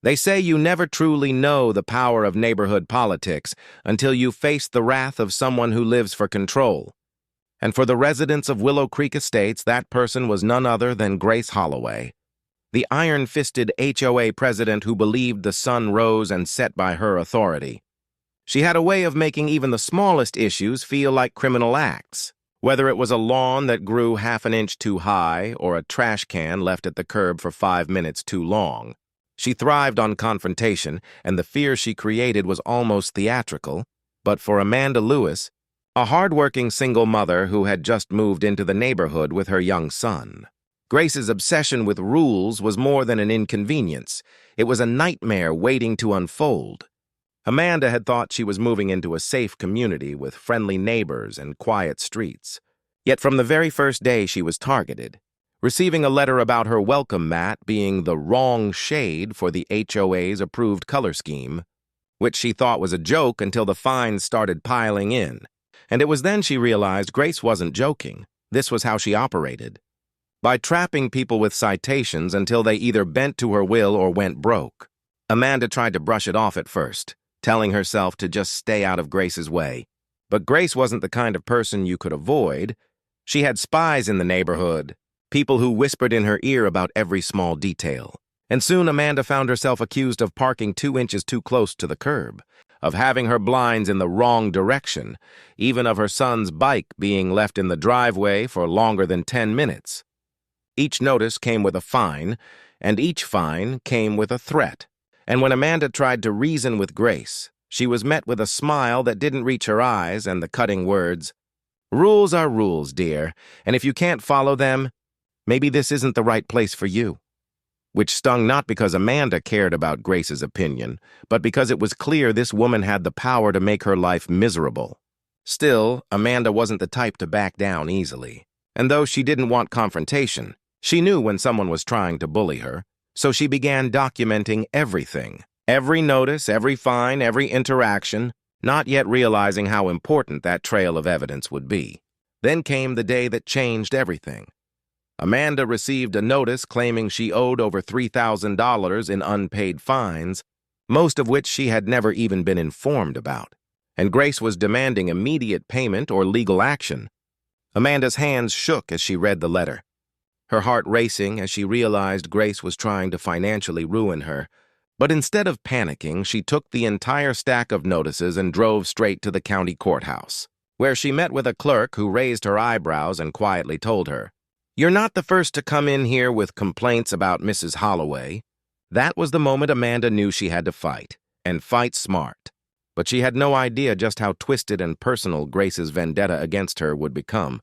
They say you never truly know the power of neighborhood politics until you face the wrath of someone who lives for control. And for the residents of Willow Creek Estates, that person was none other than Grace Holloway, the iron-fisted HOA president who believed the sun rose and set by her authority. She had a way of making even the smallest issues feel like criminal acts, whether it was a lawn that grew half an inch too high or a trash can left at the curb for 5 minutes too long. She thrived on confrontation, and the fear she created was almost theatrical. But for Amanda Lewis, a hard-working single mother who had just moved into the neighborhood with her young son, Grace's obsession with rules was more than an inconvenience. It was a nightmare waiting to unfold. Amanda had thought she was moving into a safe community with friendly neighbors and quiet streets. Yet from the very first day she was targeted, receiving a letter about her welcome mat being the wrong shade for the HOA's approved color scheme, which she thought was a joke until the fines started piling in. And it was then she realized Grace wasn't joking. This was how she operated. By trapping people with citations until they either bent to her will or went broke. Amanda tried to brush it off at first, telling herself to just stay out of Grace's way. But Grace wasn't the kind of person you could avoid. She had spies in the neighborhood, people who whispered in her ear about every small detail. And soon Amanda found herself accused of parking 2 inches too close to the curb, of having her blinds in the wrong direction, even of her son's bike being left in the driveway for longer than 10 minutes. Each notice came with a fine, and each fine came with a threat. And when Amanda tried to reason with Grace, she was met with a smile that didn't reach her eyes and the cutting words, "Rules are rules, dear, and if you can't follow them, maybe this isn't the right place for you." Which stung not because Amanda cared about Grace's opinion, but because it was clear this woman had the power to make her life miserable. Still, Amanda wasn't the type to back down easily. And though she didn't want confrontation, she knew when someone was trying to bully her, so she began documenting everything. Every notice, every fine, every interaction, not yet realizing how important that trail of evidence would be. Then came the day that changed everything. Amanda received a notice claiming she owed over $3,000 in unpaid fines, most of which she had never even been informed about, and Grace was demanding immediate payment or legal action. Amanda's hands shook as she read the letter, her heart racing as she realized Grace was trying to financially ruin her. But instead of panicking, she took the entire stack of notices and drove straight to the county courthouse, where she met with a clerk who raised her eyebrows and quietly told her, "You're not the first to come in here with complaints about Mrs. Holloway." That was the moment Amanda knew she had to fight, and fight smart. But she had no idea just how twisted and personal Grace's vendetta against her would become,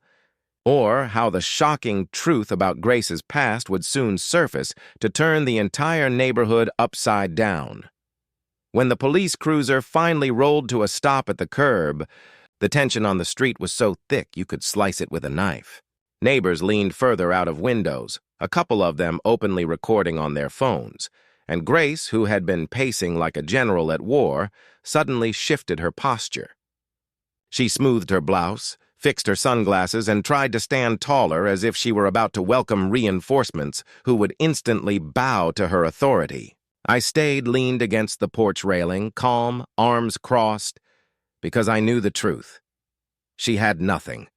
or how the shocking truth about Grace's past would soon surface to turn the entire neighborhood upside down. When the police cruiser finally rolled to a stop at the curb, the tension on the street was so thick you could slice it with a knife. Neighbors leaned further out of windows, a couple of them openly recording on their phones, and Grace, who had been pacing like a general at war, suddenly shifted her posture. She smoothed her blouse, fixed her sunglasses, and tried to stand taller as if she were about to welcome reinforcements who would instantly bow to her authority. I stayed leaned against the porch railing, calm, arms crossed, because I knew the truth. She had nothing.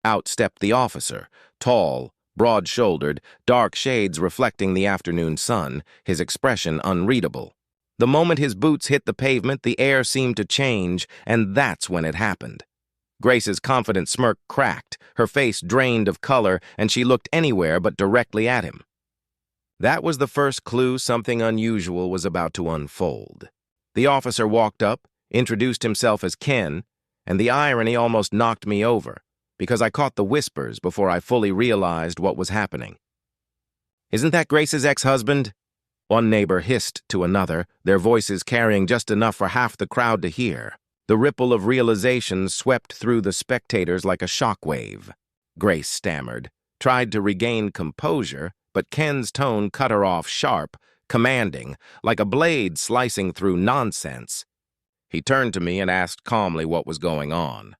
Out stepped the officer, tall, broad-shouldered, dark shades reflecting the afternoon sun, his expression unreadable. The moment his boots hit the pavement, the air seemed to change, and that's when it happened. Grace's confident smirk cracked, her face drained of color, and she looked anywhere but directly at him. That was the first clue something unusual was about to unfold. The officer walked up, introduced himself as Ken, and the irony almost knocked me over, because I caught the whispers before I fully realized what was happening. "Isn't that Grace's ex-husband?" One neighbor hissed to another, their voices carrying just enough for half the crowd to hear. The ripple of realization swept through the spectators like a shockwave. Grace stammered, tried to regain composure, but Ken's tone cut her off sharp, commanding, like a blade slicing through nonsense. He turned to me and asked calmly what was going on.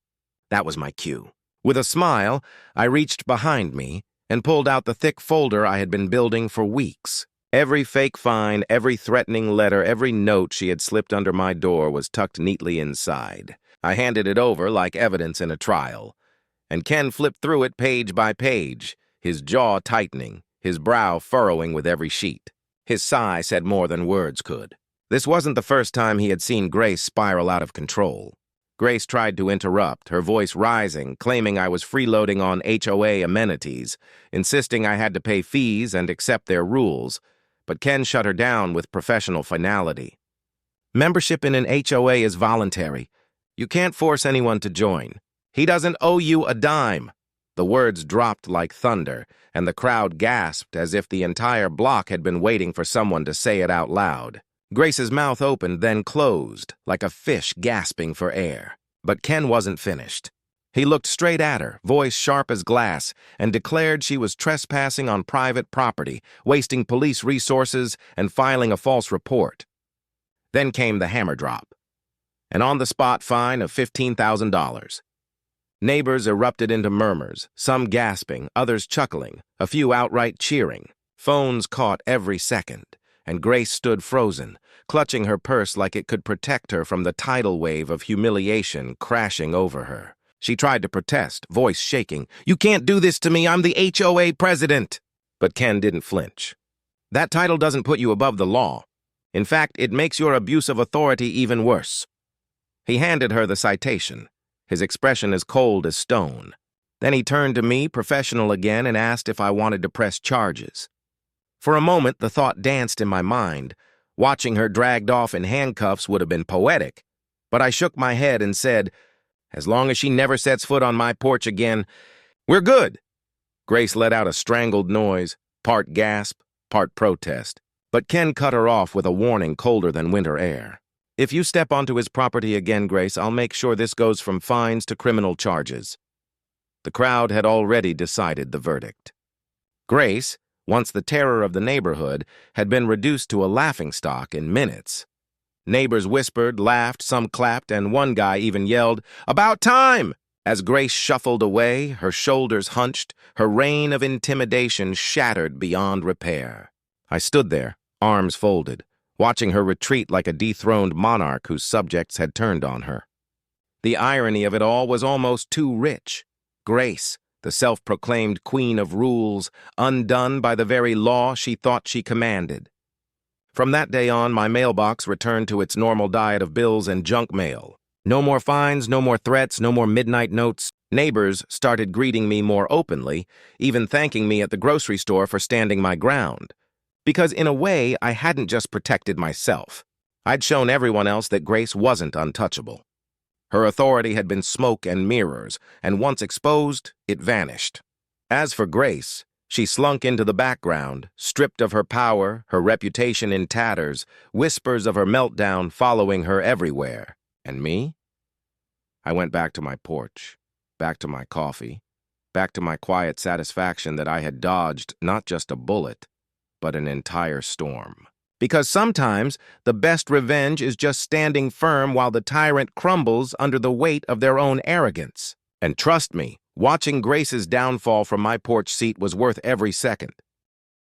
That was my cue. With a smile, I reached behind me and pulled out the thick folder I had been building for weeks. Every fake fine, every threatening letter, every note she had slipped under my door was tucked neatly inside. I handed it over like evidence in a trial, and Ken flipped through it page by page, his jaw tightening, his brow furrowing with every sheet. His sigh said more than words could. This wasn't the first time he had seen Grace spiral out of control. Grace tried to interrupt, her voice rising, claiming I was freeloading on HOA amenities, insisting I had to pay fees and accept their rules, but Ken shut her down with professional finality. Membership in an HOA is voluntary. You can't force anyone to join. He doesn't owe you a dime. The words dropped like thunder, and the crowd gasped as if the entire block had been waiting for someone to say it out loud. Grace's mouth opened, then closed, like a fish gasping for air. But Ken wasn't finished. He looked straight at her, voice sharp as glass, and declared she was trespassing on private property, wasting police resources, and filing a false report. Then came the hammer drop. An on-the-spot fine of $15,000. Neighbors erupted into murmurs, some gasping, others chuckling, a few outright cheering. Phones caught every second, and Grace stood frozen, clutching her purse like it could protect her from the tidal wave of humiliation crashing over her. She tried to protest, voice shaking. "You can't do this to me, I'm the HOA president!" But Ken didn't flinch. "That title doesn't put you above the law. In fact, it makes your abuse of authority even worse." He handed her the citation, his expression as cold as stone. Then he turned to me, professional again, and asked if I wanted to press charges. For a moment, the thought danced in my mind. Watching her dragged off in handcuffs would have been poetic. But I shook my head and said, "As long as she never sets foot on my porch again, we're good." Grace let out a strangled noise, part gasp, part protest. But Ken cut her off with a warning colder than winter air. "If you step onto his property again, Grace, I'll make sure this goes from fines to criminal charges." The crowd had already decided the verdict. Grace, once the terror of the neighborhood, had been reduced to a laughingstock in minutes. Neighbors whispered, laughed, some clapped, and one guy even yelled, "About time!" As Grace shuffled away, her shoulders hunched, her reign of intimidation shattered beyond repair. I stood there, arms folded, watching her retreat like a dethroned monarch whose subjects had turned on her. The irony of it all was almost too rich. Grace, the self-proclaimed queen of rules, undone by the very law she thought she commanded. From that day on, my mailbox returned to its normal diet of bills and junk mail. No more fines, no more threats, no more midnight notes. Neighbors started greeting me more openly, even thanking me at the grocery store for standing my ground. Because in a way, I hadn't just protected myself. I'd shown everyone else that Grace wasn't untouchable. Her authority had been smoke and mirrors, and once exposed, it vanished. As for Grace, she slunk into the background, stripped of her power, her reputation in tatters, whispers of her meltdown following her everywhere. And me? I went back to my porch, back to my coffee, back to my quiet satisfaction that I had dodged not just a bullet, but an entire storm. Because sometimes the best revenge is just standing firm while the tyrant crumbles under the weight of their own arrogance. And trust me, watching Grace's downfall from my porch seat was worth every second.